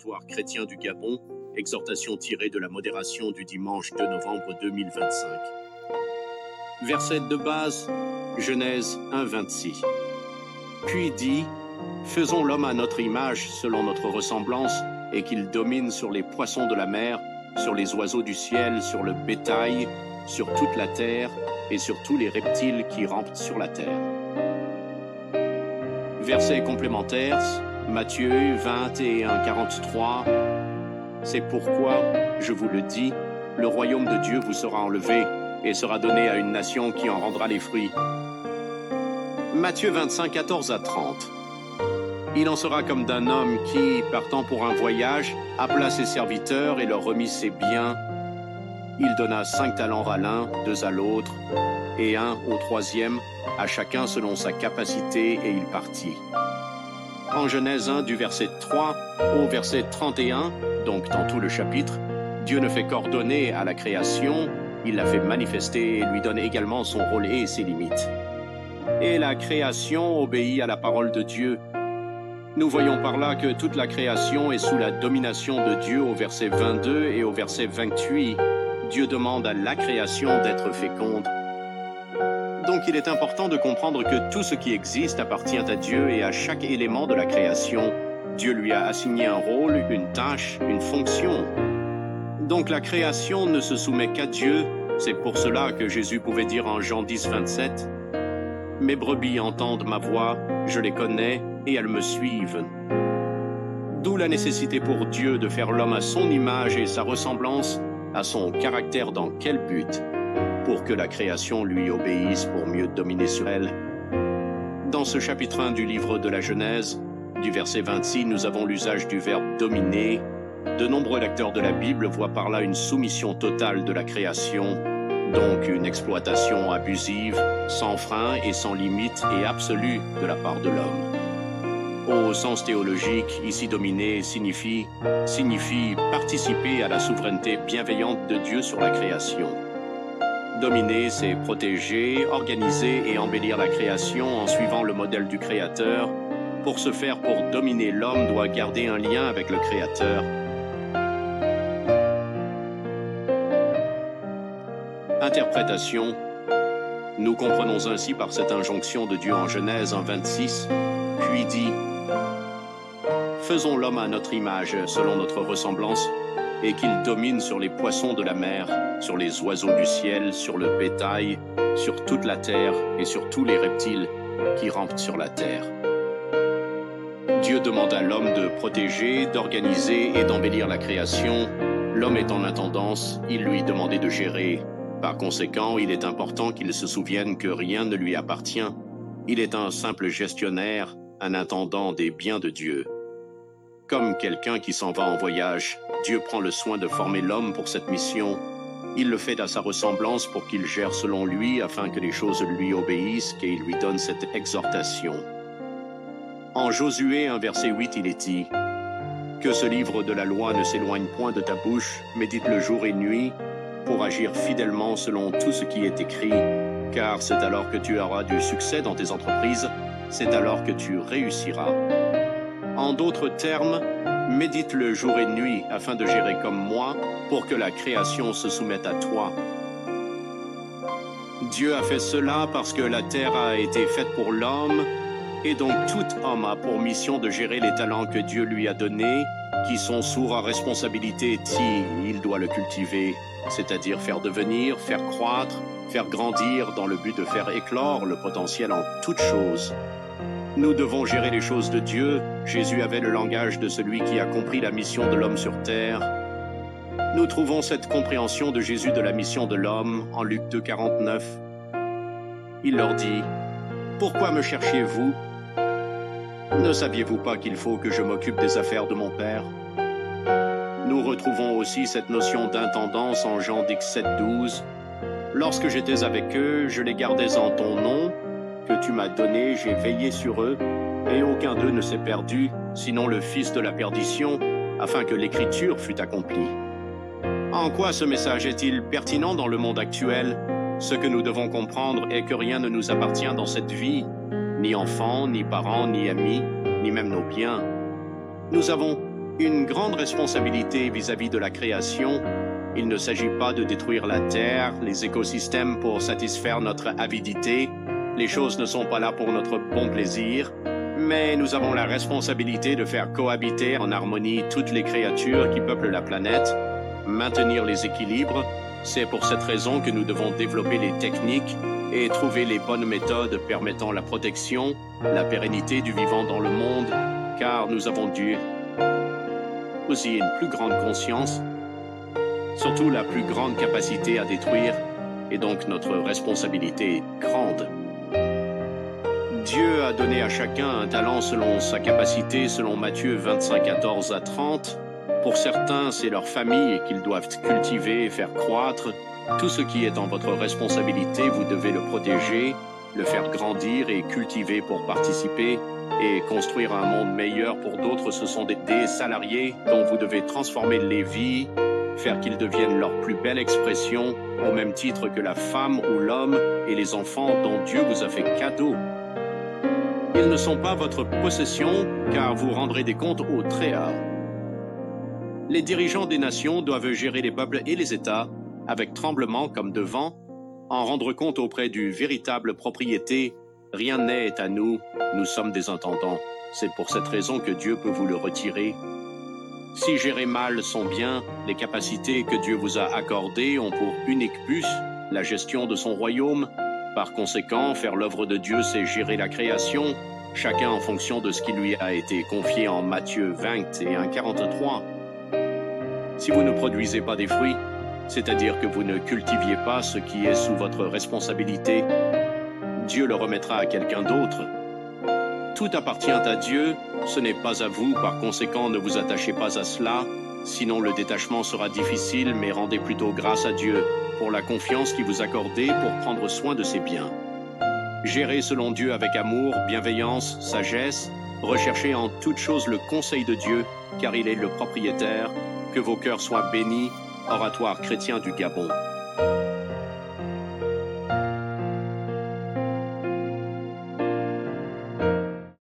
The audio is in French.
Observatoire chrétien du Gabon, exhortation tirée de la modération du dimanche 2 novembre 2025. Verset de base, Genèse 1, 26. Puis dit, faisons l'homme à notre image, selon notre ressemblance, et qu'il domine sur les poissons de la mer, sur les oiseaux du ciel, sur le bétail, sur toute la terre, et sur tous les reptiles qui rampent sur la terre. Verset complémentaire, Matthieu 21, 43. C'est pourquoi, je vous le dis, le royaume de Dieu vous sera enlevé et sera donné à une nation qui en rendra les fruits. Matthieu 25, 14 à 30. Il en sera comme d'un homme qui, partant pour un voyage, appela ses serviteurs et leur remit ses biens. Il donna 5 talents à l'un, 2 à l'autre, et 1 au troisième, à chacun selon sa capacité, et il partit. En Genèse 1, du verset 3 au verset 31, donc dans tout le chapitre, Dieu ne fait qu'ordonner à la création, il la fait manifester et lui donne également son rôle et ses limites. Et la création obéit à la parole de Dieu. Nous voyons par là que toute la création est sous la domination de Dieu au verset 22 et au verset 28. Dieu demande à la création d'être féconde. Donc il est important de comprendre que tout ce qui existe appartient à Dieu et à chaque élément de la création. Dieu lui a assigné un rôle, une tâche, une fonction. Donc la création ne se soumet qu'à Dieu. C'est pour cela que Jésus pouvait dire en Jean 10, 27, « Mes brebis entendent ma voix, je les connais et elles me suivent. » D'où la nécessité pour Dieu de faire l'homme à son image et sa ressemblance, à son caractère dans quel but ? Pour que la création lui obéisse pour mieux dominer sur elle. Dans ce chapitre 1 du livre de la Genèse, du verset 26, nous avons l'usage du verbe « dominer ». De nombreux lecteurs de la Bible voient par là une soumission totale de la création, donc une exploitation abusive, sans frein et sans limite et absolue de la part de l'homme. Au sens théologique, ici dominer signifie participer à la souveraineté bienveillante de Dieu sur la création. Dominer, c'est protéger, organiser et embellir la création en suivant le modèle du Créateur. Pour ce faire, pour dominer, l'homme doit garder un lien avec le Créateur. Interprétation. Nous comprenons ainsi par cette injonction de Dieu en Genèse 1,26, puis dit « Faisons l'homme à notre image, selon notre ressemblance, et qu'il domine sur les poissons de la mer, sur les oiseaux du ciel, sur le bétail, sur toute la terre et sur tous les reptiles qui rampent sur la terre. » Dieu demande à l'homme de protéger, d'organiser et d'embellir la création. L'homme est en intendance, il lui demandait de gérer. Par conséquent, il est important qu'il se souvienne que rien ne lui appartient. Il est un simple gestionnaire, un intendant des biens de Dieu. Comme quelqu'un qui s'en va en voyage, Dieu prend le soin de former l'homme pour cette mission. Il le fait à sa ressemblance pour qu'il gère selon lui afin que les choses lui obéissent et il lui donne cette exhortation. En Josué 1, verset 8, il est dit « Que ce livre de la loi ne s'éloigne point de ta bouche, médite-le jour et nuit, pour agir fidèlement selon tout ce qui est écrit, car c'est alors que tu auras du succès dans tes entreprises, c'est alors que tu réussiras. » En d'autres termes, médite-le jour et nuit afin de gérer comme moi pour que la création se soumette à toi. Dieu a fait cela parce que la terre a été faite pour l'homme et donc tout homme a pour mission de gérer les talents que Dieu lui a donnés, qui sont sous sa responsabilité si il doit le cultiver, c'est-à-dire faire devenir, faire croître, faire grandir dans le but de faire éclore le potentiel en toutes choses. Nous devons gérer les choses de Dieu. Jésus avait le langage de celui qui a compris la mission de l'homme sur terre. Nous trouvons cette compréhension de Jésus de la mission de l'homme en Luc 2, 49. Il leur dit « Pourquoi me cherchez-vous ? Ne saviez-vous pas qu'il faut que je m'occupe des affaires de mon Père ?» Nous retrouvons aussi cette notion d'intendance en Jean 17, 12. « Lorsque j'étais avec eux, je les gardais en ton nom, que tu m'as donné, j'ai veillé sur eux, et aucun d'eux ne s'est perdu, sinon le fils de la perdition, afin que l'écriture fût accomplie. » En quoi ce message est-il pertinent dans le monde actuel ? Ce que nous devons comprendre est que rien ne nous appartient dans cette vie, ni enfants, ni parents, ni amis, ni même nos biens. Nous avons une grande responsabilité vis-à-vis de la création. Il ne s'agit pas de détruire la terre, les écosystèmes pour satisfaire notre avidité. Les choses ne sont pas là pour notre bon plaisir, mais nous avons la responsabilité de faire cohabiter en harmonie toutes les créatures qui peuplent la planète, maintenir les équilibres. C'est pour cette raison que nous devons développer les techniques et trouver les bonnes méthodes permettant la protection, la pérennité du vivant dans le monde, car nous avons dû aussi une plus grande conscience, surtout la plus grande capacité à détruire, et donc notre responsabilité est grande. Dieu a donné à chacun un talent selon sa capacité, selon Matthieu 25, 14 à 30. Pour certains, c'est leur famille qu'ils doivent cultiver et faire croître. Tout ce qui est en votre responsabilité, vous devez le protéger, le faire grandir et cultiver pour participer et construire un monde meilleur pour d'autres. Ce sont des salariés dont vous devez transformer les vies, faire qu'ils deviennent leur plus belle expression, au même titre que la femme ou l'homme et les enfants dont Dieu vous a fait cadeau. Ils ne sont pas votre possession, car vous rendrez des comptes au Très-Haut. Les dirigeants des nations doivent gérer les peuples et les États avec tremblement comme de vent, en rendre compte auprès du véritable propriété. Rien n'est à nous, nous sommes des intendants. C'est pour cette raison que Dieu peut vous le retirer. Si gérer mal son bien, les capacités que Dieu vous a accordées ont pour unique but la gestion de son royaume. Par conséquent, faire l'œuvre de Dieu, c'est gérer la création, chacun en fonction de ce qui lui a été confié en Matthieu 21, 43. Si vous ne produisez pas des fruits, c'est-à-dire que vous ne cultiviez pas ce qui est sous votre responsabilité, Dieu le remettra à quelqu'un d'autre. Tout appartient à Dieu, ce n'est pas à vous, par conséquent ne vous attachez pas à cela, sinon le détachement sera difficile, mais rendez plutôt grâce à Dieu pour la confiance qu'il vous accordait pour prendre soin de ses biens. Gérez selon Dieu avec amour, bienveillance, sagesse, recherchez en toute chose le conseil de Dieu, car il est le propriétaire. Que vos cœurs soient bénis. Oratoire chrétien du Gabon.